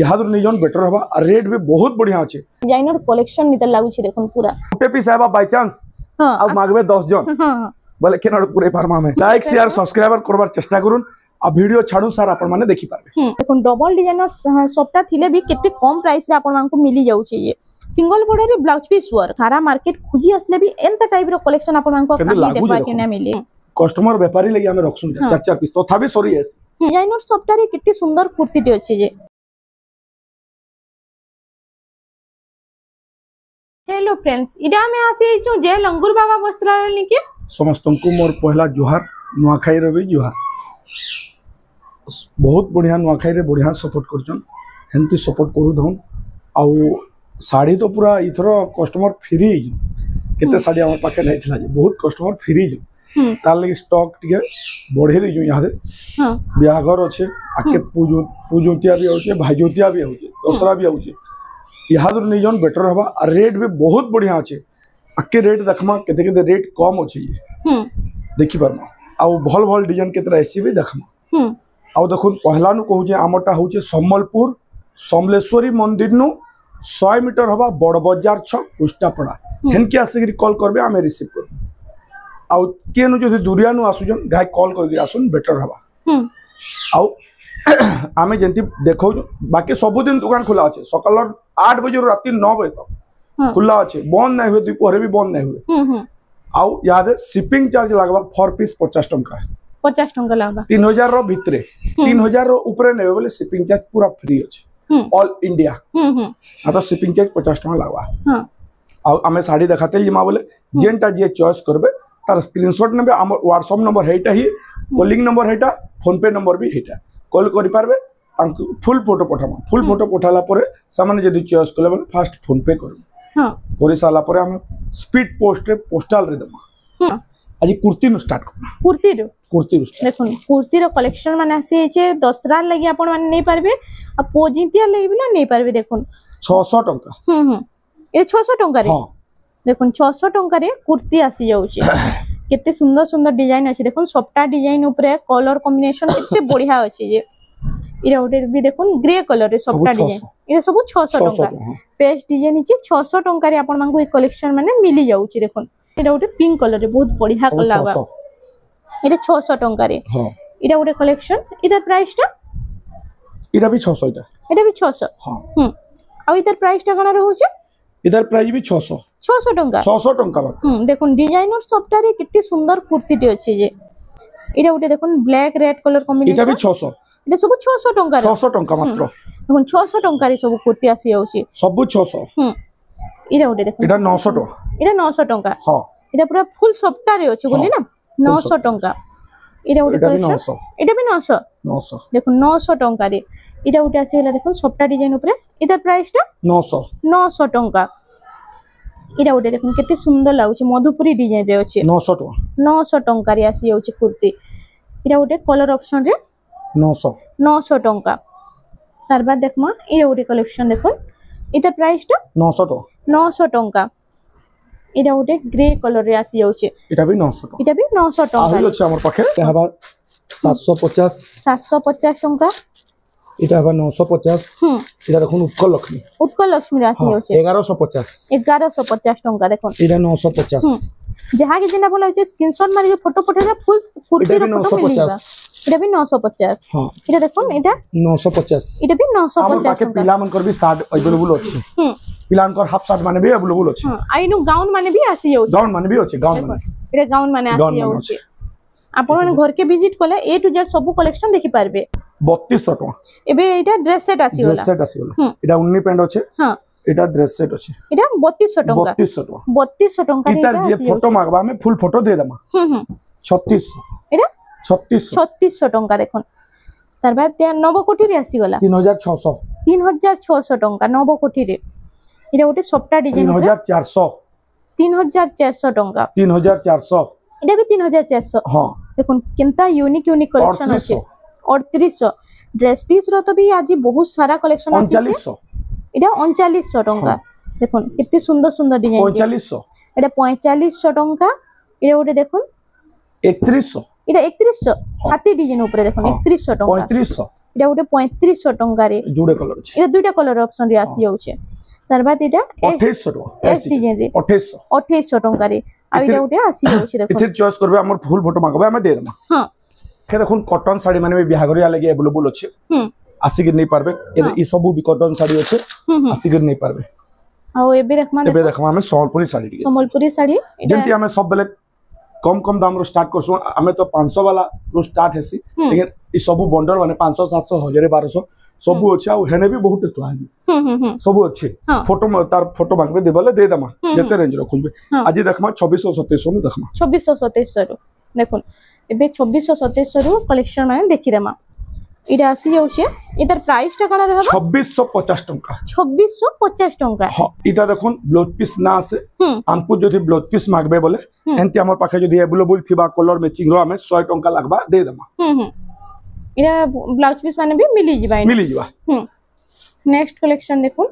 यहाँ निजन बेटर हवा रेट भी बहुत बढ़िया अच्छे डिजाइनर कलेक्शन नितल लागुछि देखन पूरा गोटे पीस आबा बाय चांस हां अब मागबे 10 जन हां बोले केना पूरे फार्मा में लाइक शेयर सब्सक्राइबर करबार चेष्टा करूँ आ वीडियो छाड़ू सार आपण माने देखि पारबे देखन डबल डिजाइनर सबटा थिले भी केते कम प्राइस रे आपण मानको मिली जाउछि ये सिंगल बॉर्डर रे ब्लाउज पीस वर्क सारा मार्केट खुजी असले भी एंता टाइप रो कलेक्शन आपण मानको कहीं देखबा के ना मिली कस्टमर व्यापारी लगी हमें रखसुन चार चार पीस तो थाबी सॉरी एस डिजाइनर सबटा रे केते सुंदर कुर्ती टे अछि जे हेलो फ्रेंड्स इडा में आसी छु जे लंगुर बाबा वस्त्रालय निके समस्त को मोर पहला जोहार नुआखाई रे भी जोहार बहुत बढ़िया नुआखाई रे बढ़िया सपोर्ट करछन हेंती सपोर्ट करू धन आउ साड़ी तो पूरा इथरो कस्टमर फ्री केते साड़ी हमर पाखे नै थिला बहुत कस्टमर फ्री तार लगी स्टॉक टिके बढ़े दी यहाँ दे ब्याहघर अच्छे आके पूजोतिया भी होचे भाईजोतिया भी होचे दसरा भी होचे यहाँ निजन बेटर हवा रेट भी बहुत बढ़िया अच्छे आके रेट देखमा केते केते रेट कम अच्छे ये देखि परमा आउ भल भल डिजाइन केतरा एसी भी देखमा आउ देखुन पहला नु कहू जे आमटा होचे सम्बलपुर समलेश्वरी मंदिर नु 100 मीटर हवा बड़ बाजार छ कुष्टापड़ा हेनके आसिक कॉल करबे आमे रिसीव करबे आउ केनु जो दुरिया नु आसुजन गाय कॉल करके आसुन बेटर हवा आउ आमे जंती देखौ बाकी सब दिन दुकान खुला अछि सकाल 8 बजे रात 9 बजे तक खुला अछि बंद नै हुए दुपहर भी बंद नै हुए आउ याद शिपिंग चार्ज लागबा फॉर पीस 50 टंका 50 टंका लागबा 3000 रो भितरे 3000 रो ऊपर नै बोले शिपिंग चार्ज पूरा फ्री अछि ऑल इंडिया आ तो शिपिंग चार्ज 50 टंका लागबा आउ आमे साड़ी देखाते जिमा बोले जेनटा जे चॉइस करबे तार स्क्रीनशॉट नेबे हमर व्हाट्सएप नंबर हेटा ही कॉलिंग नंबर हेटा फोन पे नंबर भी हेटा कॉल करि पारबे फुल फोटो पठामा फुल फोटो पठाला परे सामान्य जदी चॉइस करले बोले फास्ट फोन पे करबे हां करि साला परे हम स्पीड पोस्ट रे पोस्टल रे दमा आज कुर्ती नु स्टार्ट करना कुर्ती रो देखुन कुर्ती रो कलेक्शन माने आसी छे दसरा लगी आपण माने नै पारबे आ पोजितिया लगी भी नै पारबे देखुन 600 टंका ए 600 टंका रे हां देखुन 600 टंका रे कुर्ती आसी जाउ छे केते सुंदर सुंदर डिजाइन अछि देखुन सबटा डिजाइन ऊपर कलर कॉम्बिनेशन केते बढ़िया अछि जे इरा उटे भी देखुन ग्रे कलर रे सबटा डिजाइन इरा सब 600 टंका फेस डिजाइन अछि 600 टंका रे आपण मानको ए कलेक्शन माने मिली जाउ छी देखुन इरा उटे पिंक कलर रे बहुत बढ़िया कलर लागा इरा 600 टंका रे हां इरा उटे कलेक्शन इधर प्राइस ता इरा भी 600 इरा भी 600 हां आ इधर प्राइस ता कना रहउ छे इधर प्राइस भी 600 टंका देखुन डिजाइनर सबटा रे कितनी सुंदर कुर्ती टे अछि जे इरा उटे देखुन ब्लैक रेड कलर कॉम्बिनेशन इटा भी 600 इटा सब 600 टंका रे 600 टंका मात्र देखुन 600 टंका रे सब कुर्ती आसी जाउची सब 600 इरा उटे देखुन इटा 900 टंका इटा 900 टंका हां इटा पूरा फुल सबटा रे अछि बोली ना 900 टंका इरा उटे कलेक्शन इटा भी 900 देखुन 900 टंका रे इटा उटे आसी गेला देखुन सबटा डिजाइन ऊपर इधर प्राइस ता 900 टंका इरा उटे देखुन केते सुंदर लागुची मधुपुरी डिजाइन रे अछि 900 टंका रे आसी जाउची कुर्ती इरा उटे कलर ऑप्शन रे 900 टंका तार बाद देखमा इरा उटे कलेक्शन देखुन इधर प्राइस ता 900 टंका इरा उटे ग्रे कलर रे आसी जाउची इटा भी 900 टंका आहुल अछि हमर पाखे हबा 750 टंका इटा हबा 950 इटा देखुन उत्कल लक्ष्मी राशि होचे 1150 टंका देखुन इटा 950 जहा के जिना बोला होचे स्क्रीनशॉट मारि के फोटो पठेला फुल कुर्ती रो फोटो मिलबा इटा भी 950 हां इटा देखुन इटा 950 इटा भी 950 टंका पिला मन कर भी शार्ट अवेलेबल अछि पिलान कर हाफ शार्ट माने भी अवेलेबल अछि आइनु गाउन माने भी आसी जाउ गाउन माने भी अछि गाउन माने इटा गाउन माने आसी जाउ छी आपण घर के विजिट कले ए टू जेड सब कलेक्शन देखि पारबे 3200 टका एबे एटा ड्रेस सेट आसी एटा उन्नी पैंट अछि हां एटा ड्रेस सेट अछि एटा 3200 टंका इतर जे फोटो मागबा में फुल फोटो दे दमा 3600 एटा 3600 टंका देखन तार बाद ते नव कोठी रे आसी गला 3600 टंका नव कोठी रे इरा ओटे सप्ता डिजाइन 3400 टंका 3400 इटा भी 3400 हां देखन केनता यूनिक कलेक्शन अछि 3800 ड्रेस पीस रो तो भी आज बहुत सारा कलेक्शन आसी 3900 इटा 3900 टंका देखुन कितनी सुंदर सुंदर डिजाइन 4500 इटा 4500 टंका इरा ओटे देखुन 3100 इटा 3100 हाथी डिजाइन ऊपर देखुन 3100 टंका 3500 इटा गोटे 3500 टंका रे जुड़े कलर अछि इटा दुईटा कलर ऑप्शन रे आसी जाउछे तार बाद इटा 2800 टका एस डिजाइन रे 2800 टंका रे आ इटा गोटे आसी जाउछे देखो इथिर चॉइस करबे हमर फुल फोटो मांगबे हम दे देमा हां के देखुन कॉटन साड़ी माने बिहाघरिया लगे अवेलेबल अछि आसी के नहीं पारबे ई सब भी कॉटन साड़ी अछि आसी के नहीं पारबे आ एबे देखमा हमें संबलपुरी साड़ी जेंति हमें सब बेले कम दाम रो स्टार्ट करसु हमें तो 500 वाला रो स्टार्ट हेसी लेकिन ई सब बंडल माने 500 700 1000 1200 सब अछि आ हेने भी बहुत तो आजी सब अछि फोटो तार फोटो मांगबे देबले दे दमा जते रेंज रो खुलबे आज देखमा 2600 2700 नु देखमा 2600 2700 रो देखुन एबे 2600 2700 रो कलेक्शन माने देखि देमा इटा आसी जाउछे इतार प्राइस टा कना रहबा 2650 टंका 2650 टंका हां इटा देखुन ब्लाउज पीस ना से हमको जदि ब्लाउज पीस मांगबे बोले एंती हमर पाखे जदि अवेलेबल थिबा कलर मैचिंग रो हमें 100 टंका लागबा दे देमा इरा ब्लाउज पीस माने भी मिली जिबा नेक्स्ट कलेक्शन देखुन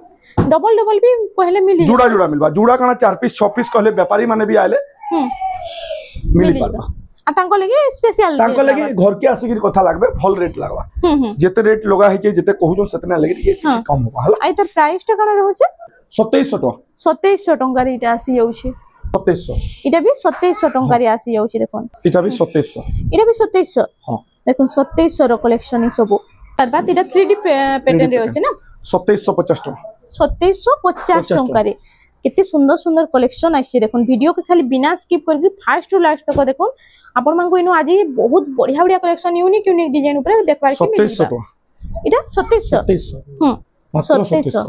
डबल भी पहले मिली जुड़ा मिलबा जुड़ा कना 4 पीस 6 पीस कहले व्यापारी माने भी आले मिली पारबा आ तांको लगे स्पेशल तांको लगे घर के आसी कथा लागबे फुल रेट लागबा जेते रेट लगा है जेते कहू सेतने लगे ये किछ कम होबा हला आइतर प्राइस टा कना रहउछे 2700 टंका रे इटा आसी जाउछे 2700 इटा भी 2700 टंका रे आसी जाउछे देखोन इटा भी 2700 इटा भी 2700 हां देखोन 2700 रो कलेक्शन ई सब तार बाद इटा 3D पैटर्न रे होছে ना 2750 टंका 2750 टंका रे कितने सुंदर सुंदर कलेक्शन आछि देखोन वीडियो के खाली बिना स्किप करके फास्ट टू लास्ट तक देखोन आपण मानको इनो आज बहुत बढ़िया कलेक्शन यूनिक डिजाइन ऊपर देखबार के मिलबा 2700 इटा 2700 मात्र 2700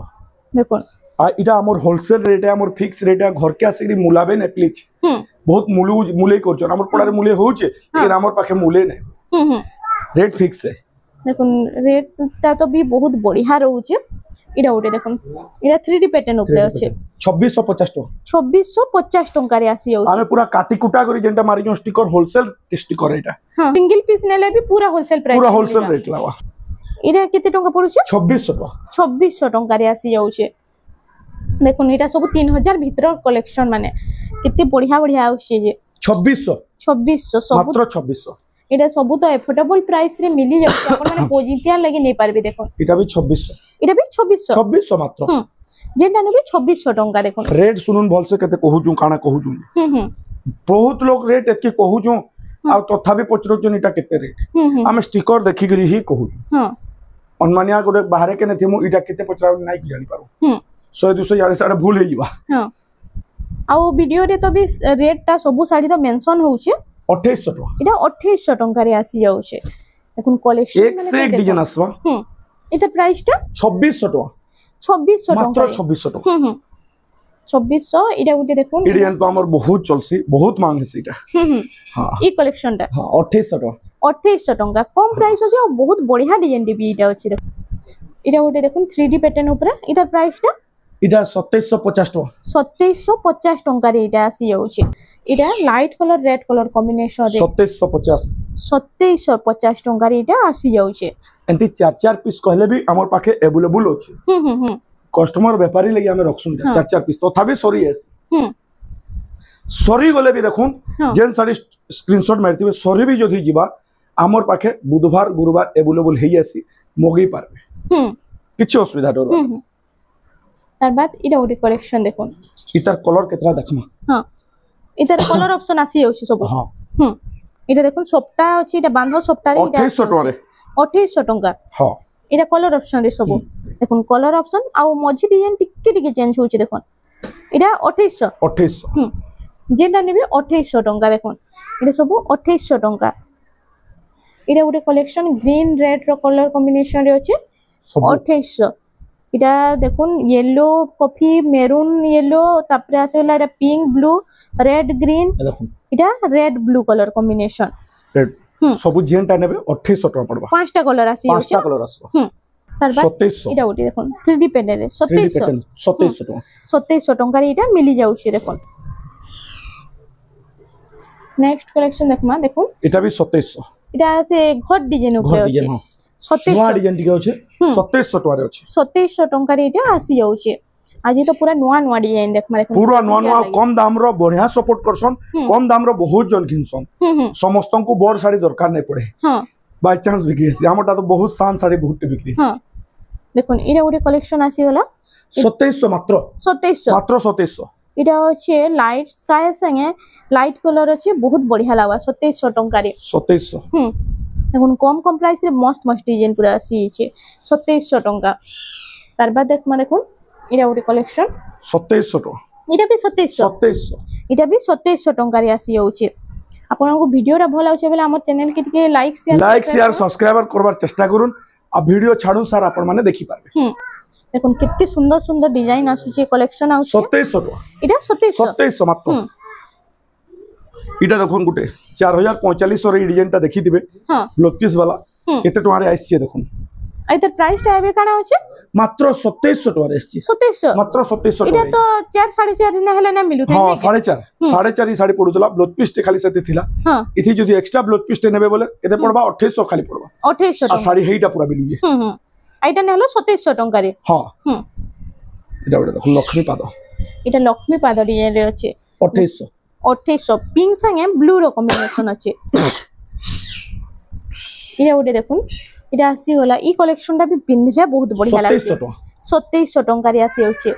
देखोन आ इटा हमर होलसेल रेट है हमर फिक्स रेट है घर के आसी मुलाबे ने प्लीज बहुत मुले करछन हमर पड़ारे मुले होउचे लेकिन हमर पाखे मुले ने रेट फिक्स है देखोन रेट ता तो भी बहुत बढ़िया रहउचे इडा उठे देखो इडा 3D पैटर्न ऊपर अछि 2650 टका 2650 टका रे आसी जाउ आमे पूरा काटी कुटा करी जेंटा मारी जो स्टिकर होलसेल स्टिकर एटा हां सिंगल पीस नेले भी पूरा होलसेल प्राइस पूरा होलसेल रेट लावा इडा केते टका पड़ुछ 2600 टका 2600 टका रे आसी जाउछे देखो इडा सब 3000 भीतर कलेक्शन माने केते बढ़िया आउछे जे 2600 सब मात्र 2600 इडा सब तो एफोर्डेबल प्राइस रे मिली जाउछे अपन माने पोजिटिया लगे नै पारबे देखो इटा भी 2600 इटा भी 2600 मात्र जेंटा ने भी 2600 टका देखो रेट सुनुन भल से केते कहू छु काना कहू छु बहुत लोग रेट एके कहू छु आ तथापि पचरो छु इटा केते रेट हम स्टिकर देखि गरी ही कहू हां अनमानिया गोटे बाहर के नथि मु इटा केते पचरा नै कि जानि पारो 100 200 यारे साडे भूल हे जिबा हां आ वीडियो रे तो भी रेट ता सब साड़ी रो मेंशन होउछे 2800 टका इटा 2800 टका रे आसी जाउछे देखुन कलेक्शन एक से एक डिजाइन आसवा इटा प्राइस टा 2600 टका 2600 टका मात्र 2600 टका 2600 इटा गुटे देखुन डिजाइन तो हमर बहुत चलसी बहुत मांग है सीटा हां ई कलेक्शन टा हां 2800 टका 2800 टका कम प्राइस होजे और बहुत बढ़िया डिजाइन भी इटा अछि देखो इटा गुटे देखुन 3D पैटर्न ऊपर इटा प्राइस टा इटा 2750 टका 2750 टका रे इटा आसी जाउछे इटा light colour red colour combination रे 2750 टका रे इटा आसी जाउछे एंती 4 पीस कहले भी हमर पाखे अवेलेबल अछि कस्टमर व्यापारी लगी हमें रखसुन 4 पीस तो थाबी सॉरी एस सॉरी गले भी देखुन जेन साडी स्क्रीनशॉट मारथिबे सॉरी भी जदी जिबा हमर पाखे बुधवार गुरुवार अवेलेबल हेई आसी मोगी पारबे किछ असुविधा डर तार बाद इटा ओडी कलेक्शन देखुन इतार कलर केतरा देखमा हां इतार कलर ऑप्शन आसी जाउछि सब हां इटा देखुन सप्ता अछि इटा बांधो सप्ता रे इटा 2800 टका रे 2800 टका हां इटा कलर ऑप्शन रे सब देखुन कलर ऑप्शन आ मझी डिजाइन टिके चेंज होछि देखुन इटा 2800 जेंटा नेबे 2800 टका देखुन इटा सब 2800 टका इटा ओडी कलेक्शन ग्रीन रेड रो कलर कॉम्बिनेशन रे अछि 2800 इटा देखुन येलो कॉफी मेरून येलो तापरे आसेला इटा पिंक ब्लू रेड ग्रीन इटा red blue colour combination red सब जेंटा नेबे 2800 टका पड़बा पांचटा कलर आसी पांचटा कलर आसो तार बाद 2700 इटा ओटी देखुन 3D पैटर्न रे 2700 टका 2700 टका रे इटा मिली जाउछि देखुन नेक्स्ट कलेक्शन देखमा देखुन इटा भी 2700 इटा से घर डिजाइन ऊपर अछि 2700 डिजाइन टिके अछि 2700 टका रे अछि 2700 टका रे इटा आसी जाउछि आज तो पूरा नुआ डिजाइन देखमा देखुन पूरा नुआ कम दाम रो बढ़िया सपोर्ट करसन कम दाम रो बहुत जन किनसन समस्त को बड़ साड़ी दरकार नै पड़े हां बाय चांस बिक्री है हमटा तो बहुत शान साड़ी बहुत बिक्री है। हां देखुन इरा गोटे कलेक्शन आसी गला 2700 मात्र 2700 मात्र 2700 इरा अच्छे लाइट स्काई संगे लाइट कलर अच्छे बहुत बढ़िया लागवा 2700 टंका रे 2700 देखुन कम कम प्राइस रे मस्त मस्त डिजाइन पूरा आसी छे 2700 टंका तार बाद देखमा देखुन इरा गोटे कलेक्शन 2700 टका इटा भी 2700 इटा भी 2700 टंका रे आसी जाउछे आपनको वीडियो रा भल आउछे बेले हमर चैनल के टिके लाइक शेयर सब्सक्राइबर करबार चेष्टा करूँ आ वीडियो छाड़ू सार आपण माने देखि पारबे। देखुन कितने सुंदर सुंदर डिजाइन आसुचे कलेक्शन आउछे 2700 टका इटा 2700 मात्र इटा देखुन गुटे 4045 रे डिजाइनटा देखि दिबे हां ब्लाउज पीस वाला केते टका रे आइछे देखुन आइतर प्राइस टा एबे काना होचे मात्र 2700 टका रे आइछे 2700 मात्र 2700 इटा तो 4 4.5 ना हला ना मिलु थे हां 4.5 साड़ी पडुतला ब्लाउज पीस टे खाली सते थिला हां इथि जदी एक्स्ट्रा ब्लाउज पीस टे नेबे बोले केते पड़बा 2800 खाली पड़बा 2800 आ साड़ी हेइटा पूरा बिलुए आइटा ने हलो 2700 टंका रे हां इटा बडा देखो लक्ष्मी पाद इटा लक्ष्मी पाद डिजाइन रे अछि 2800 पिंक संगे ब्लू रो कॉम्बिनेशन अछि इरा ओडे देखुन इरा आसी होला ई कलेक्शन टा भी पिनले बहुत बढ़िया लागे 2700 टंका रे आसी होचे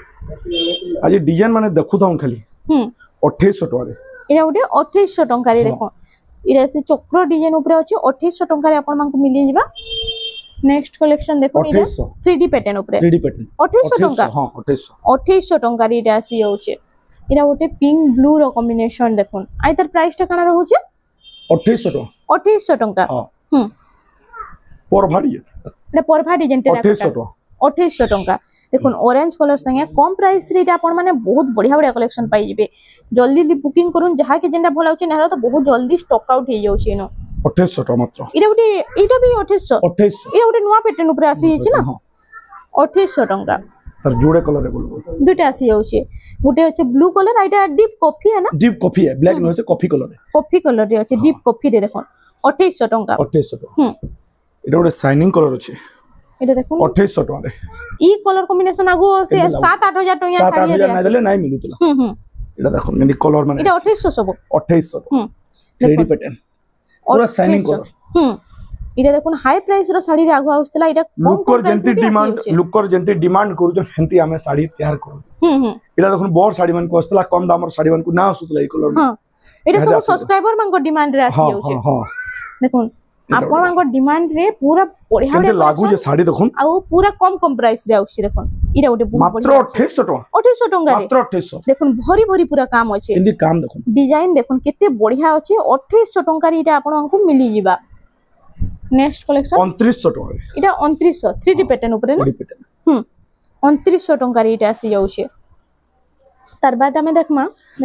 आज डिजाइन माने देखु थाउ खाली 2800 टका रे इरा ओडे 2800 टंका रे देखो इरा से चक्र डिजाइन ऊपर अछि 2800 टंका रे आपन मानकु मिलि जिबा नेक्स्ट कलेक्शन देखो इरा 3D पैटर्न ऊपर 3D पैटर्न 2800 टंका हां 2800 टंका रे इरा आसी होचे इरा ओटे पिंक ब्लू रो कॉम्बिनेशन देखुन आइतर प्राइस टा काना रहउचे 2800 टंका हां परभाडी एटा परभा डिजाइन टे 2800 टंका देखुन ऑरेंज कलर संगे कम प्राइस रे आपण माने बहुत बढ़िया बढ़िया कलेक्शन पाई जिबे जल्दी जल्दी बुकिंग करूं जहा के जेंडा भला होचे नेहरा तो बहुत जल्दी स्टॉक आउट हे जाउचे नो 2800 टका मात्र इटा भी 2800 इटा गोटे नुवा पैटर्न ऊपर आसी हिची ना 2800 टंका तर जोड़े कलर रे बोलबो दुटा आसी जाउचे गोटे अछि ब्लू कलर आइटा डीप कॉफी है ना डीप कॉफी है ब्लैक नो है कॉफी कलर रे अछि डीप कॉफी रे देखो 2800 टंका 2800 टका इटा गोटे शाइनिंग कलर अछि इटा देखो 2800 टका रे ई कलर कॉम्बिनेशन आगो से 7-8000 टंका साड़ी 7-8000 नै देले नै मिलुतला इटा देखो मेदी कलर माने इटा 2800 सब 2800 3D पैटर्न पूरा शाइनिंग कलर इटा देखो हाई प्राइस रो साड़ी रे आगो आउस्तला इटा लुकर जेंती डिमांड करू जो हेंती हमें साड़ी तैयार करू इटा देखो बोर साड़ी मन को आस्तला कम दाम रो साड़ी मन को ना आसुतला ई कलर हां इटा सब सब्सक्राइबर मन को डिमांड रे आसी जाउचे हां देखो आपण मन को डिमांड रे पूरा बढ़िया केते लागू जे साड़ी देखुन आ पूरा कम प्राइस रे आउची देखो इटा ओटे बहुत मात्र 2800 टका 2800 टका रे मात्र 2800 देखुन भरी भरी पूरा काम अछि केंदी काम देखुन डिजाइन देखुन केते बढ़िया अछि 2800 टका रे इटा आपण को मिली जिबा नेक्स्ट कलेक्शन 2900 टका इटा 2900 3D पैटर्न ऊपर ना 2900 टका रे इटा आसी जाउछे तार बाद हमें देखमा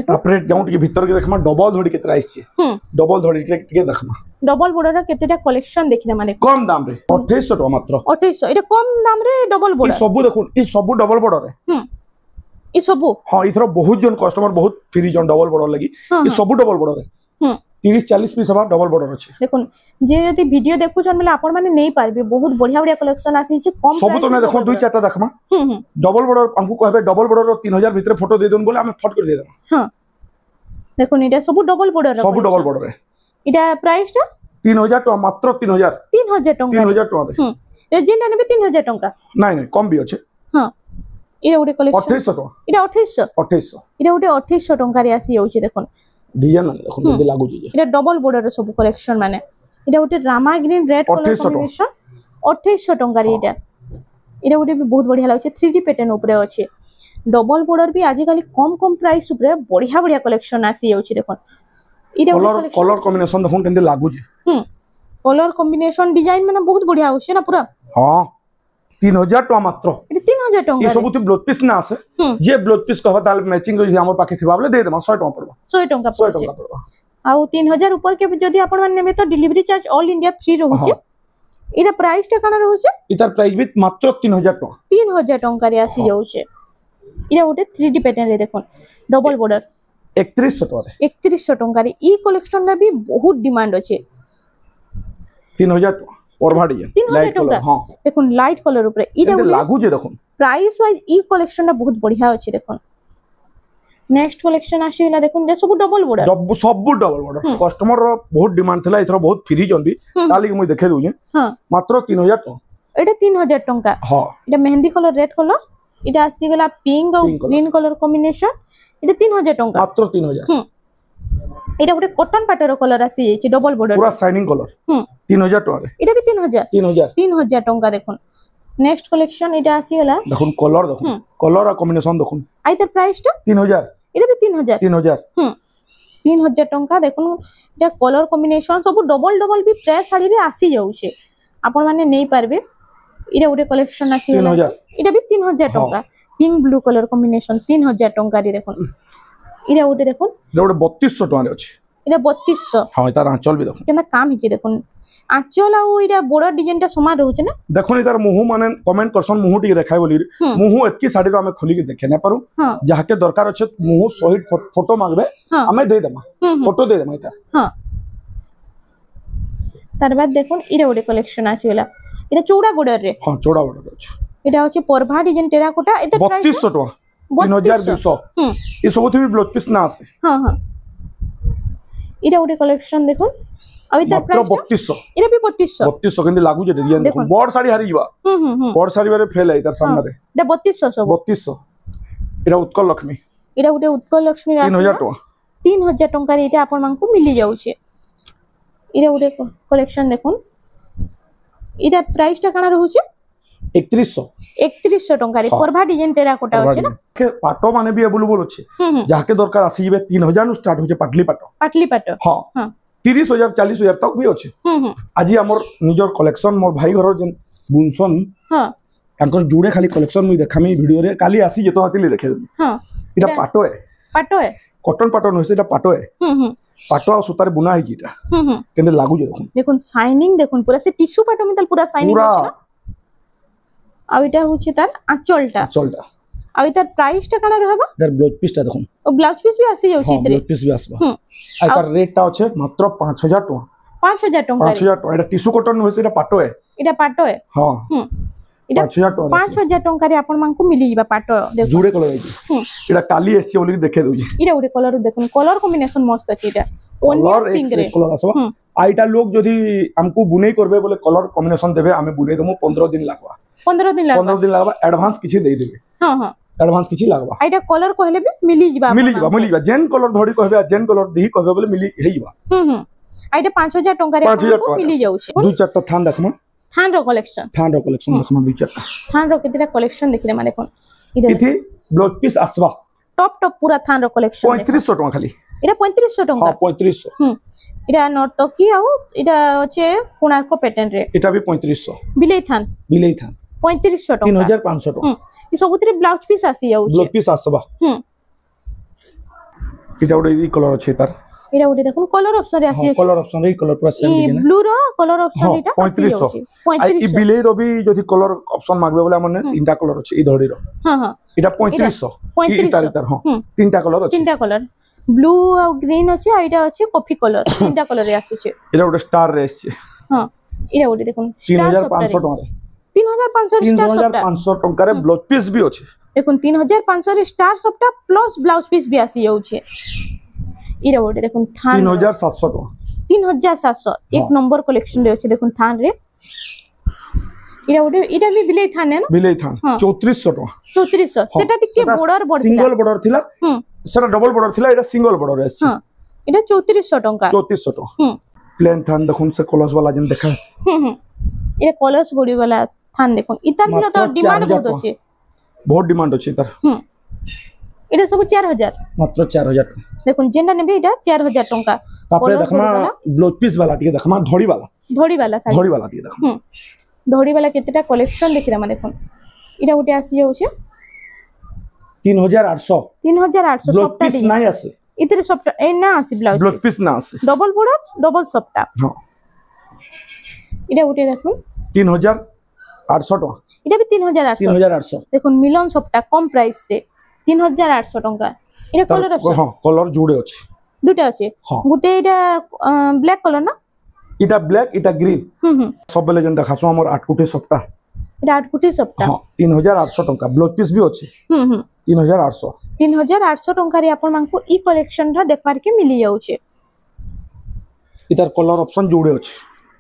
तापरे गाउट के भीतर के देखमा डबल धड़ी के प्राइस छे डबल धड़ी के देखमा डबल बॉर्डर रा केतेटा कलेक्शन देखिना माने कम दाम रे 2800 टका मात्र 2800 इटा कम दाम रे डबल बॉर्डर ई सब देखुन ई सब डबल बॉर्डर रे ई सब हां इथरो बहुत जन कस्टमर बहुत फ्री जन डबल बॉर्डर लगी ई सब डबल बॉर्डर रे 30-40 पीस हवा डबल बॉर्डर अछि देखुन जे यदि वीडियो देखु जन मतलब आपण माने नै पारबे बहुत बढ़िया बढ़िया कलेक्शन आसी छै कम सब तो मैं देखो दुई चारटा देखमा डबल बॉर्डर हमको कहबे डबल बॉर्डर रो 3000 भीतर फोटो दे दोन बोले हम फट कर दे देम हां देखुन इटा सब डबल बॉर्डर सब डबल बॉर्डर है इटा प्राइस टा 3000 टका मात्र 3000 टका 3000 टका ए जेंडा नेबे 3000 टका नहीं नहीं कम भी अछि हां इटा गोटे कलेक्शन 2800 टका इटा 2800 इटा गोटे 2800 टका रे आसी जाउची देखुन डिजाइन माने देखो जल्दी लागू जे इटा डबल बॉर्डर सब कलेक्शन माने इटा गोटे Rama green red colour combination 2800 टका रे इटा गोटे भी बहुत बढ़िया लागछ 3D पैटर्न ऊपर अछि डबल बॉर्डर भी आज काली कम प्राइस ऊपर बढ़िया बढ़िया कलेक्शन आसी जाउची देखो इटा कलर कॉम्बिनेशन देखो केंदे लागू जे कलर कॉम्बिनेशन डिजाइन माने बहुत बढ़िया होछ ना पूरा हां 3000 टका मात्र इटा 3000 टका ये सब तो ब्लाउज पीस ना आसे जे ब्लाउज पीस कहबा ताल मैचिंग जो हमर पाखे थिबा बोले दे देमा 100 टका पड़बा 100 टका पड़बा आ 3000 ऊपर के जदी आपण माने नेबे तो delivery charge all India free रहउचे इरा प्राइस टा काना रहउचे इतार प्राइस भी मात्र 3000 टका 3000 टका रे आसी जाउचे इरा गोटे 3D पैटर्न रे देखो डबल बॉर्डर 3100 टका 3100 टका रे ई कलेक्शन रा भी बहुत डिमांड अछि 3000 टका और भाड़ी है लाइट कलर हां देखो लाइट कलर ऊपर इटा लागू जे देखो प्राइस वाइज ई कलेक्शन रा बहुत बढ़िया अछि देखो नेक्स्ट कलेक्शन आसीला देखुन जे सब डबल बॉर्डर सब डबल बॉर्डर कस्टमर रो बहुत डिमांड थिला इथरो बहुत फ्री जंदी ताली मुई देखे दउजे हां मात्र 3000 टका एटा 3000 टका हां एटा मेहंदी कलर रेड कलर एटा आसी गला पिंक और ग्रीन कलर कॉम्बिनेशन एटा 3000 टका मात्र 3000 एटा गोटे कॉटन पाटर कलर आसी जेछि डबल बॉर्डर पूरा शाइनिंग कलर 3000 टका रे एटा भी 3000 टका देखुन नेक्स्ट कलेक्शन एटा आसी गला देखुन कलर आ कॉम्बिनेशन देखुन आइतर प्राइस टा 3000 एटा भी 3000 3000 टका देखुन एटा कलर कॉम्बिनेशन सब डबल डबल भी प्रेस साड़ी रे आसी जाउछे आपण माने नै पारबे एटा गोटे कलेक्शन आसी गला एटा भी 3000 टका पिंक ब्लू कलर कॉम्बिनेशन 3000 टका रे देखुन एटा गोटे देखुन एटा गोटे 3200 टका रे अछि एटा 3200 हां एटा आंचल भी देखुन केना काम हिचे देखुन आंचल आ एटा बॉर्डर डिजाइन टा समान रहउछे ना देखुन इतार मुंह माने कमेंट करसन मुंह टिके देखाय बोली मुंह एतकी साड़ी रो हमें खोली के देखे ना पारू जहा के दरकार अछि मुंह सहित फोटो मांगबे हमें दे देमा फोटो दे देमा इता हां तार बाद देखुन इरे ओडे कलेक्शन आसी गेला एटा चौड़ा बॉर्डर रे हां चौड़ा बॉर्डर अछि एटा अछि परभा डिजाइन टेराकोटा एता प्राइस 3200 टका 3200 ई सब थी ब्लाउज पीस ना आसे हां हां इरे ओडे कलेक्शन देखुन अभी तक प्राइस 3200 इरे भी 3200 केंदी लागू जे डिजाइन देखुन बॉर्ड साड़ी हारी जीवा बॉर्ड साड़ी बारे फेल है इधर सामने रे एटा 3200 सब 3200 इरा उत्कल लक्ष्मी इरा गोटे उत्कल लक्ष्मी राशि 3000 टका 3000 टका रे एटा आपन मानकु मिली जाउछे इरा गोटे कलेक्शन देखुन इरा प्राइस टा काना रहउछे 3100 टका रे परभा डिजाइन टेराकोटा होछे ना के पाटो माने भी अवेलेबल होछे जहा के दरकार आसी जेबे 3000 नु स्टार्ट होछे पाटली पाटो हां हां 30000 40000 तक भी होछे आज हमर निजर कलेक्शन मोर भाई घर जे बुनसन हां तांकर जुड़े खाली कलेक्शन मुई देखामी वीडियो रे काली आसी जेतो हातिले देखे हां इटा पाटो है कॉटन पाटो न होसे इटा पाटो है पाटो आ सुतार बुना है जीटा केंदे लागू जे देखुन शाइनिंग देखुन पूरा से टिश्यू पाटो मितल पूरा शाइनिंग होछ ना आ इटा होछि तार आंचलटा आ इतार प्राइस टा काना रहबा इधर ब्लाउज पीस टा देखुन ओ ब्लाउज पीस भी आसी जाउछि इतरे ब्लाउज पीस भी आसबा आ इतार रेट टा होछे मात्र 5000 टका 5000 टका 5000 टका एटा टिश्यू कॉटन होसे इटा पाटो है हां इटा 5000 टका रे आपन मानकु मिली जिबा पाटो देखो जुड़े कलर है इटा काली एसी बोली देखे दोजी इटा उडे कलर देखुन कलर कॉम्बिनेशन मस्त अछि इटा कलर पिंक रे कलर आसबा आइटा लोग जदी हमकु बुनै करबे बोले कलर कॉम्बिनेशन देबे हमें बुनै दमु 15 दिन लागबा 15 दिन लागबा एडवांस किछि दे देबे हां हां एडवांस किछि लागबा आइटा कलर कहले भी मिली जिबा जेन कलर धड़ी कहबे जेन कलर देही कहबे बोले मिली हेइबा आइटा 5000 टका रे आपको मिली जाउछ दु चारटा थान देखमा थान रो कलेक्शन देखमा दु चारटा थान रो केतेटा कलेक्शन देखिले मा देखोन इथि ब्लाउज पीस आसबा टॉप पूरा थान रो कलेक्शन 3500 टका खाली इरा 3500 टका हां 3500 इरा नर्तकी आउ इरा अछि कोणार्क पैटर्न रे इटा भी 3500 बिलेई थान 3500 टका 3500 टका ई सबुतरे ब्लाउज पीस आसी जाउछ ब्लाउज पीस आसबा इटा ओडे ई कलर अछि तार इरा ओडे देखुन कलर ऑप्शन रे आसी कलर ऑप्शन रे कलर पूरा सेम दिगे ब्लू रो कलर ऑप्शन इटा 3500 ई बिलेई रो भी जदी कलर ऑप्शन मागबे बोले हमने तीनटा कलर अछि ई धड़ी रो हां हां इटा 3500 ई तार हां तीनटा कलर अछि तीनटा कलर ब्लू और ग्रीन अछि आ इटा अछि कॉफी कलर तीनटा कलर रे आसी छै इरा ओडे स्टार रे अछि हां इरा ओडे देखुन 3500 टका रे 3500 टका रे ब्लाउज पीस भी अछि देखुन 3500 रे स्टार सबटा प्लस ब्लाउज पीस भी आसी जाउ छै इरा ओडे देखुन थान 3700 टका 3700 एक नंबर कलेक्शन रे अछि देखुन थान रे इरा ओडे इटा भी बिलेई थान है ना बिलेई थान 3400 टका 3400 सेटा टिके बॉर्डर सिंगल बॉर्डर थिला सेटा डबल बॉर्डर थिला इटा सिंगल बॉर्डर अछि हां इटा 3400 टका 3400 टका प्लेन थान देखुन से कलर्स वाला जन देखा इरा कलर्स गोडी वाला थान देखुन इतार भी तो डिमांड बहुत अछि बहुत डिमांड अछि इतार इटा सब 4000 मात्र 4000 देखुन जेंडा नेबे इटा 4000 टका तापरे देखमा ब्लाउज पीस वाला टिके देखमा धड़ी वाला साइड टिके देखमा धड़ी वाला केतेटा कलेक्शन देखिरा मा देखुन इटा उटे आसी जाउ छै 3800 सबटा पीस नाही आसे इतरे सबटा ए ना आसी ब्लाउज पीस ना आसे डबल बॉर्डर डबल सबटा हां इटा उटे देखुन 3800 टका इटा भी 3800 देखुन मिलन सबटा कम प्राइस रे 3800 टका इटा कलर ऑप्शन हां कलर जुड़े अछि दुटा अछि गुटे इटा ब्लैक कलर ना इटा ब्लैक इटा ग्रीन सब बेले जन देखासो हमर 8 कुटी सप्ताह এটা 8 ফুটি সফটা हां 3800 टंका ब्लाउज पीस भी अछि 3800 3800 टंका रे आपण मानकु ई कलेक्शन रा देखबार के मिली जाउचे इधर कलर ऑप्शन जोड़े अछि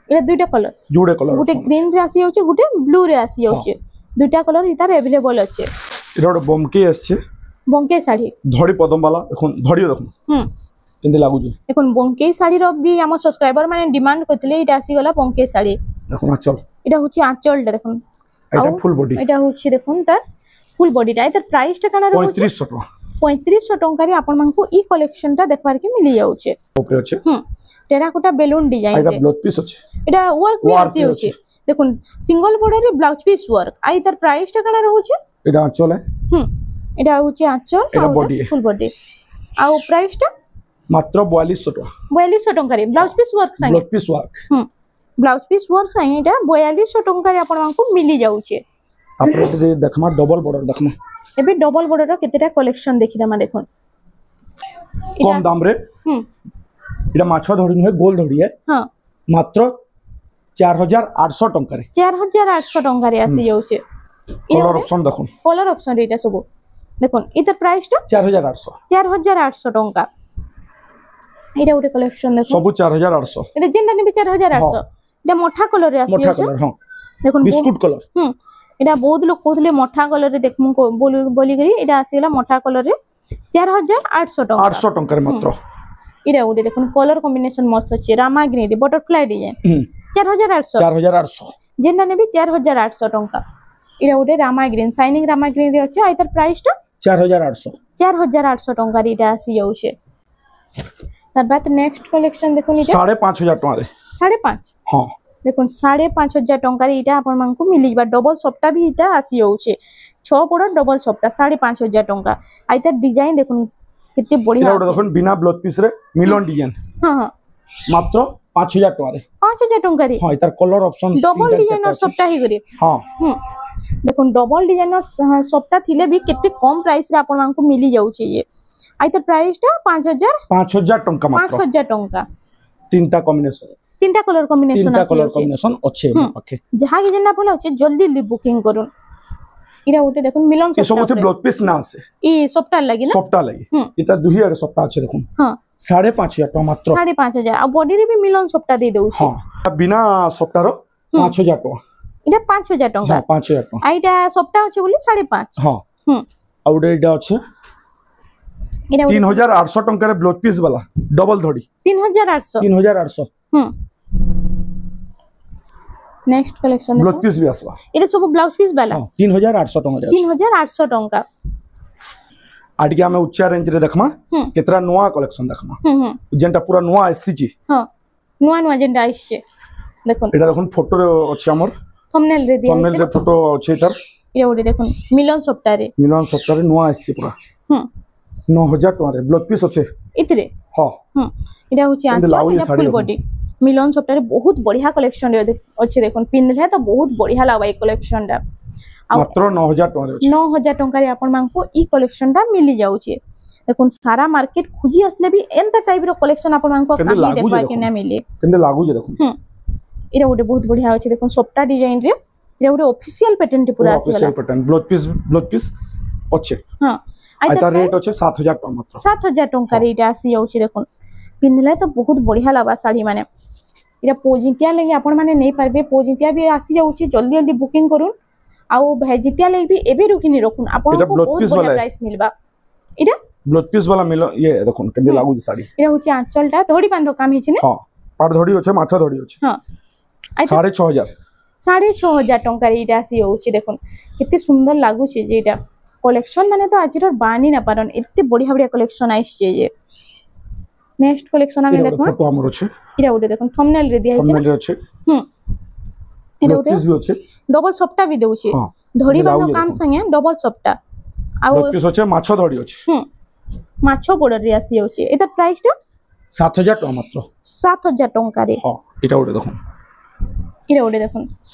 एटा दुईटा कलर जोड़े कलर गुटे ग्रीन रे आसी जाउचे गुटे ब्लू रे आसी जाउचे दुईटा कलर इतार अवेलेबल अछि इधर गोटे बमके आछे बंके साड़ी धड़ी पदम वाला देखुन धड़ी देखुन केंदे लागु जे देखुन बंके साड़ी रो भी हम सब्सक्राइबर माने डिमांड करथिले इटा आसी गला बंके साड़ी देखुन आंचल इटा होची आंचल देखुन एटा फुल बॉडी एटा होची देखुन तार फुल बॉडी टा इतार प्राइस टा काना रहउचे 3500 टका 3500 टंका रे आपण मानकु ई कलेक्शन टा देखबार के मिली जाउचे ऊपर अछि टेराकोटा बेलून डिजाइन एटा ब्लाउज पीस अछि एटा वर्क भी आसी होची देखुन सिंगल बॉर्डर रे ब्लाउज पीस वर्क आ इतार प्राइस टा काना रहउचे एटा आंचल है एटा होची आंचल एटा बॉडी फुल बॉडी आ प्राइस टा मात्र 4200 टका 4200 टंका रे ब्लाउज पीस वर्क संगे blouse piece work blouse piece work संगे एटा 4200 टंका रे आपण मानकु मिली जाउचे आपरे देखमा डबल बॉर्डर देखमा एबे डबल बॉर्डर रो केतेटा कलेक्शन देखिदामा देखुन कम दाम रे इटा माछो धड़ी न है गोल धड़ी है हां मात्र 4800 टंका रे 4800 टंका रे आसी जाउचे कलर ऑप्शन देखुन कलर ऑप्शन एटा सब देखुन इता प्राइस टा 4800 टंका एटा उटे कलेक्शन देखुन सब 4800 एटा जेंडा ने 4800 एटा मोठा कलर रे आसी मोठा कलर हां देखुन बिस्कुट कलर एटा बहुत लोग कहले मोठा कलर रे देखमु बोली गरी एटा आसीला मोठा कलर रे 4800 टंका 800 टंका रे मात्र इरा उटे देखुन कलर कॉम्बिनेशन मस्त अछि रामा ग्रीन रे बटरफ्लाई डिजाइन 4800 जेंडा ने भी 4800 टंका इरा उटे rama green shining rama green रे अछि आइतर प्राइस टा 4800 टंका रे इटा आसी जाउछे तार बाद नेक्स्ट कलेक्शन देखुन इटा 5500 टंका रे 5.5 हां देखुन 5500 टंका रे इटा आपन मानकु मिली बा डबल सप्ता भी इटा आसी जाउछे 6 पड़ डबल सप्ता 5500 टंका आइतर डिजाइन देखुन कितने बढ़िया इरा देखुन बिना ब्लाउज पीस रे मिलन डिजाइन हां हां मात्र 5000 टंका रे 5000 टंका रे हां इतार कलर ऑप्शन डबल डिजाइन और सप्ता ही करे हां देखुन डबल डिजाइन और सप्ता थिले भी कितने कम प्राइस रे आपन मानकु मिली जाउछे ये आइतर प्राइस टा 5000 टंका मात्र 5000 टंका तीनटा कॉम्बिनेशन तीनटा कलर कॉम्बिनेशन अच्छे पाखे जहां के जेना भलो अछि जल्दी जल्दी बुकिंग करूं इरा उठे देखुन मिलन सप्ताह सब उठे ब्लाउज पीस ना से ई सप्ताह लागि ना सप्ताह लागि इता 2000 सप्ताह अछि देखुन हां 5500 टका मात्र 5500 आ बॉडी रे भी मिलन सप्ताह दे दउ छी हां बिना सप्ताह रो 5000 टका इटा 5000 टका हां 5000 टका आइटा सप्ताह अछि बोली 5.5 हां आउडे इटा अछि 3800 टका रे ब्लाउज पीस वाला डबल धड़ी 3800 नेक्स्ट कलेक्शन ब्लाउज पीस भी आसवा एटा सब ब्लाउज पीस वाला 3800 टका रे 3800 टका आडिके हमें उच्च रेंज रे देखमा केतरा नवा कलेक्शन देखमा जेंटा पूरा नवा एससी जी हां नवा जेंटा आइछे देखुन एटा देखुन फोटो रे अछि हमर थंबनेल रे दिया थंबनेल रे फोटो अछि तर ये ओडी देखुन मिलन सप्ताह रे नवा एससी पूरा 9000 टका रे ब्लाउज पीस अछि इतरे हां एटा होछि आंचल एटा फुल बॉडी मिलन सप्ताह रे बहुत बढ़िया कलेक्शन अछि देखुन पिनले त बहुत बढ़िया लागबा ए कलेक्शन दा मात्र 9000 टका रे 9000 टका रे आपन मांगको ई कलेक्शन दा मिली जाउछे देखुन सारा मार्केट खुजी असले भी एंता टाइप रो कलेक्शन आपन मांगको काहे देखबा के ना मिले केंदे लागु जे देखुन एरा ओडे बहुत बढ़िया अछि देखुन सप्ताह डिजाइन रे एरा ओडे ऑफिशियल पैटर्न टे पूरा आसी वाला ऑफिशियल पैटर्न ब्लाउज पीस अच्छे हां आइता रेट अछि 7000 टका मात्र 7000 टका रे इटा आसी जाउछे देखुन पिनले तो बहुत बढ़िया लागबा साड़ी माने इरा पोजिटिया लगी आपण माने नहीं पारबे पोजिटिया भी आसी जाउछे जल्दी जल्दी बुकिंग करूं आउ भेजिटिया लगी भी एबे रुकिनी रखुन आपण को बहुत बढ़िया प्राइस मिलबा इटा ब्लाउज पीस वाला मिलो ये देखुन केदे लागु साड़ी इरा होची आंचलटा धड़ी बांधो काम हिची ने हां पाड़ धड़ी होचे माछा धड़ी होचे हां 6500 टंका रे इटा आसी होची देखुन केते सुंदर लागु छे जे इटा कलेक्शन माने तो आजिर बानी ना पारन एते बढ़िया बढ़िया कलेक्शन आइछे ये नेक्स्ट कलेक्शन हमें देखो फोटो हमर अछि इरा उडे देखुन थंबनेल रे दिया थंबनेल रे अछि इरा उडे पीस भी अछि डबल सप्ता भी देउछि धड़ी बांधो काम संगे डबल सप्ता आ पीस अछि माछो धड़ी अछि माछो बॉर्डर रे आसी होछि एता प्राइस टा 7000 टका मात्र 7000 टका रे हां इटा उडे देखुन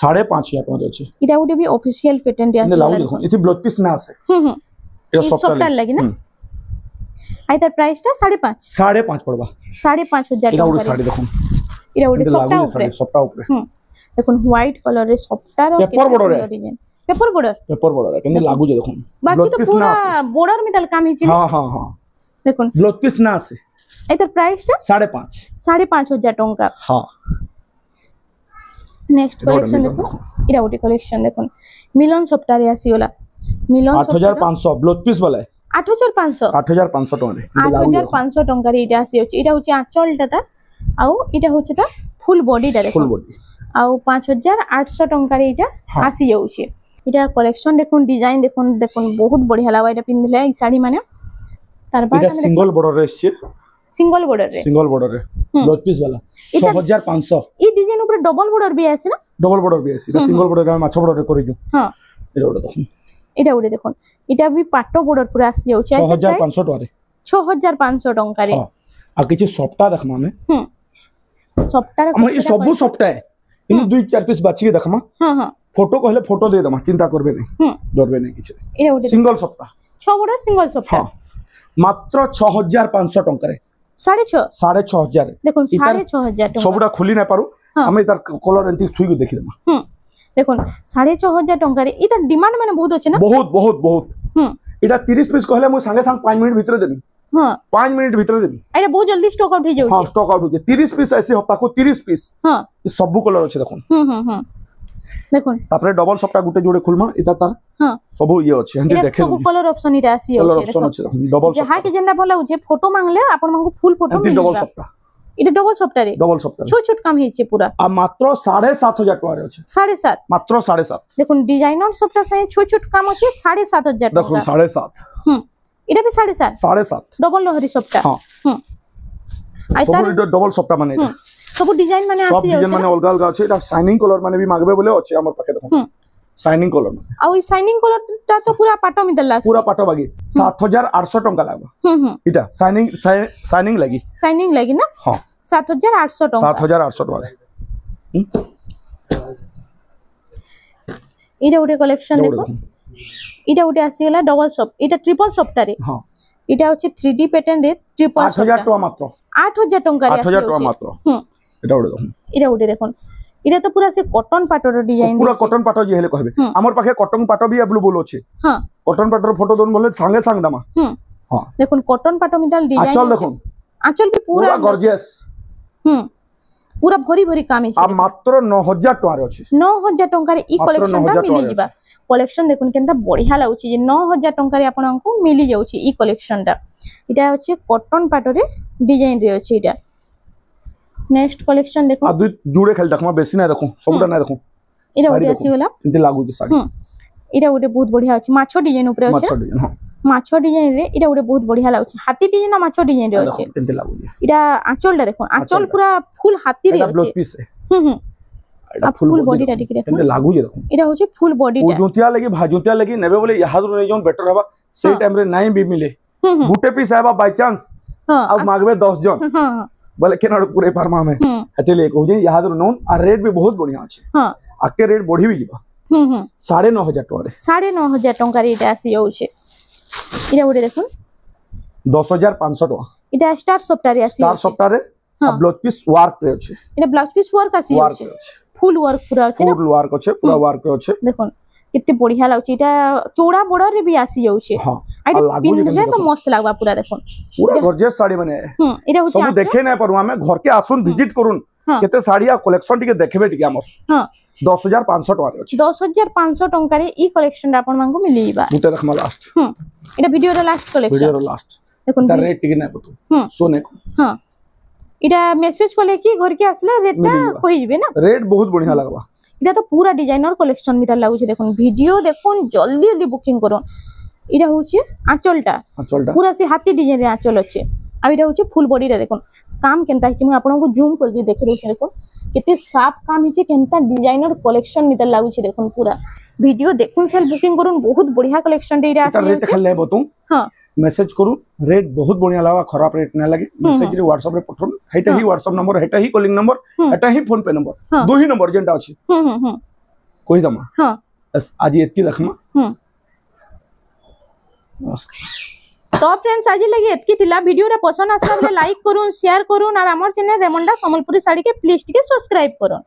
5500 टका अछि इटा उडे भी ऑफिशियल पैटर्न रे आसी देखुन इति ब्लाउज पीस ना आसे ये सप्ता लगी ना आइतर प्राइस टा 5.5 पड़बा 5500 इरा उडे साड़ी देखुन इरा उडे सप्ता ऊपर सप्ता ऊपर देखो व्हाइट कलर रे सफ्टार पेपर बॉर्डर है पेपर बॉर्डर केने लागू जे देखो बाकी तो पूरा बॉर्डर में तल काम हिची हां हां हां देखो ब्लाउज पीस ना से एतर प्राइस टा 5,500 टंका हां नेक्स्ट कलेक्शन देखो इरा गोटे कलेक्शन देखो मिलन सफ्टार आसी होला मिलन 8500 ब्लाउज पीस वाला 8500 टंका 8500 टंका रे इटा आसी होची इटा होची आंचल टा आउ इटा होची ता फुल बॉडी टा देखो फुल बॉडी आउ 5800 टंका रे इटा आसी जाउची इटा कलेक्शन देखो डिजाइन देखो बहुत बढ़िया लागबा इटा पिनले ई साड़ी माने तार बाद इटा सिंगल बॉर्डर रे छे सिंगल बॉर्डर रे ब्लाउज पीस वाला 6500 ई डिजाइन ऊपर डबल बॉर्डर भी आसी ना डबल बॉर्डर भी आसी सिंगल बॉर्डर रे माछ बॉर्डर करि जो हां एटा उडे देखो इटा भी पाटो बॉर्डर पूरा आसी जाउची 6500 टका रे 6500 टंका रे आ किछि सफ्टा देखमा में सफ्टा हम ई सब सफ्टा है इन दुई चार पीस बाची के देखमा हां फोटो कहले फोटो दे दमा चिंता करबे नहीं डरबे नहीं किछ एटा उडे सिंगल सफ्टा 6 बॉर्डर सिंगल सफ्टा मात्र 6500 टका रे 6500 देखो 6500 टका सबुडा खुली ना पारू हम इतार कलर एंती सुई को देखि दमा देखो 6500 टंका रे इता डिमांड माने बहुत अछि ना बहुत इटा 30 पीस कहले मु संगे संग 5 मिनिट भीतर देबी हां 5 मिनिट भीतर देबी एटा बहुत जल्दी स्टॉक आउट हो जाउ हां स्टॉक आउट हो जे 30 पीस ऐसे हफ्ता को 30 पीस हां ई सब कलर अछि देखो देखो तापरे डबल सफ्टा गुटे जोड़े खुलमा इता तार हां सब ये अछि हंदी देखे सब कलर ऑप्शन इटा आसी होछि देखो डबल जहा के जेंडा भला होजे फोटो मांगले आपन मांगू फुल फोटो मिल डबल सफ्टा इटा डबल सफ्टा रे छोट काम हेचे पूरा आ मात्र 7500 टका रे अछि 7.5 मात्र 7.5 देखो डिजाइनर सफ्टा से छोट काम अछि 7500 टका देखो 7.5 इटा भी 7.5 डबल लहरी सफ्टा हां आई तार डबल सफ्टा माने सब डिजाइन माने आसी सब डिजाइन माने अलग अलग अछि एटा शाइनिंग कलर माने भी मागबे बोले अछि हमर पाके देखो शाइनिंग कलर आ ई शाइनिंग कलर ता तो पूरा पाटो मिदल लाग पूरा पाटो बागी 7800 टंका लागबा इटा शाइनिंग लागी ना हां 7800 टंका 7800 टंका इटा उडे कलेक्शन देखो इटा उडे आसी गेला डबल सॉफ्ट इटा ट्रिपल सॉफ्ट रे हां इटा होची 3D पैटर्न रे ट्रिपल 8000 टका मात्र 8000 टंका रे 8000 टका मात्र इटा उडे देखो इटा तो पूरा से कॉटन पाटोर डिजाइन पूरा कॉटन पाटो जे हेले कहबे हमर पाखे कॉटन पाटो भी अवेलेबल अछि हां कॉटन पाटोर फोटो दोन बोले संगे संग दमा हां देखो कॉटन पाटो मिदल डिजाइन आंचल देखो आंचल भी पूरा गॉर्जियस पूरा भरी भरी काम है आ मात्र 9000 टका रे अछि 9000 टका रे ई कलेक्शन ता मिली जिबा कलेक्शन देखुन केनता बढ़िया लागुची जे 9000 टका रे आपन को मिली जाउची ई कलेक्शन ता इटा अछि कॉटन पाटो रे डिजाइन रे अछि इटा नेक्स्ट कलेक्शन देखो आ दु जुड़े खाली देखमा बेसी ना देखो सबटा ना देखो इटा ओटे आसी होला किंते लागुची साड़ी इटा ओटे बहुत बढ़िया अछि माछो डिजाइन ऊपर अछि माछो डिजाइन हां माछो डिजाइन रे इटा ओटे बहुत बढ़िया लागुची हाथी डिजाइन ना माछो डिजाइन रे अछि किंते लागुची इटा आंचल देखो आंचल पूरा फुल हाथी रे अछि ब्लाउज पीस इटा फुल बॉडी टा दिख रे किंते लागुची देखो इटा होची फुल बॉडी टा जोतिया लगी भाजुतिया लगी नेबे बोले याद नै जोन बेटर हबा से टाइम रे नहीं भी मिले गुटे पीस आबा बाय चांस अब मागबे 10 जन हां बोले केना पूरे फार्मा में हतेले कहू जे याद नोन आ रेट भी बहुत बढ़िया अछि हां आके रेट बढ़ी भी जिबा 9500 टका रे 9500 टका रे इटा आसी जाउछे इटा उडे देखुन 10500 टका इटा स्टार सॉफ्टवेयर रे आसी स्टार सॉफ्टवेयर रे आ ब्लाउज पीस वर्क रे अछि इटा ब्लाउज पीस वर्क आसी जाउछे फुल वर्क पूरा अछि फुल वर्क अछि पूरा वर्क अछि देखुन कितने बढ़िया लागछि इटा चौड़ा बॉर्डर रे भी आसी जाउछे हां आइटा पिनले तो मस्त लागबा पूरा देखुन पूरा गॉर्जियस साड़ी माने इटा होछि सब देखे नै परु हमें घर के आसुन विजिट करूं केते साड़ी आ कलेक्शन टिके देखबे टिके हमर हां 10500 टका रे अछि 10500 टका रे ई कलेक्शन आपन मांगो मिलीबा गुटे देखमा लास्ट इटा वीडियो रे लास्ट कलेक्शन वीडियो रे लास्ट देखुन त रेट टिके नै पतु सोने को हां इटा मैसेज कोले कि घर के आसले रेट ता कहि जिवे ना रेट बहुत बढ़िया लागबा इटा तो पूरा डिजाइनर कलेक्शन मिता लागु छे देखुन वीडियो देखुन जल्दी जल्दी बुकिंग करो इटा होची आंचलटा पूरा से हाथी डिजाइन रे आंचल अछि आ इटा होची फुल बॉडी रे देखुन काम केनता हिची म आपन को जूम करके देखे रहू देखुन केते साफ काम हिची केनता डिजाइनर कलेक्शन मिता लागु छे देखुन पूरा वीडियो देखुन सेल बुकिंग करूं बहुत बढ़िया कलेक्शन रे आसी रेट खाले बतू हां मैसेज करू रेट बहुत बढ़िया लागा खराब रेट ना लगे मैसेज रे व्हाट्सएप रे पठन हेटा ही व्हाट्सएप नंबर हेटा ही कॉलिंग नंबर हेटा ही फोन पे नंबर दो ही नंबर जेंटा अछि कोइ दमा हां बस आज एतकी देखमा तो फ्रेंड्स आज लगे एतकी थिला वीडियो रे पसंद आसला बले लाइक करूं शेयर करूं और हमर चैनल रेमंडा संबलपुरी साड़ी के प्लीज टिके सब्सक्राइब करूं।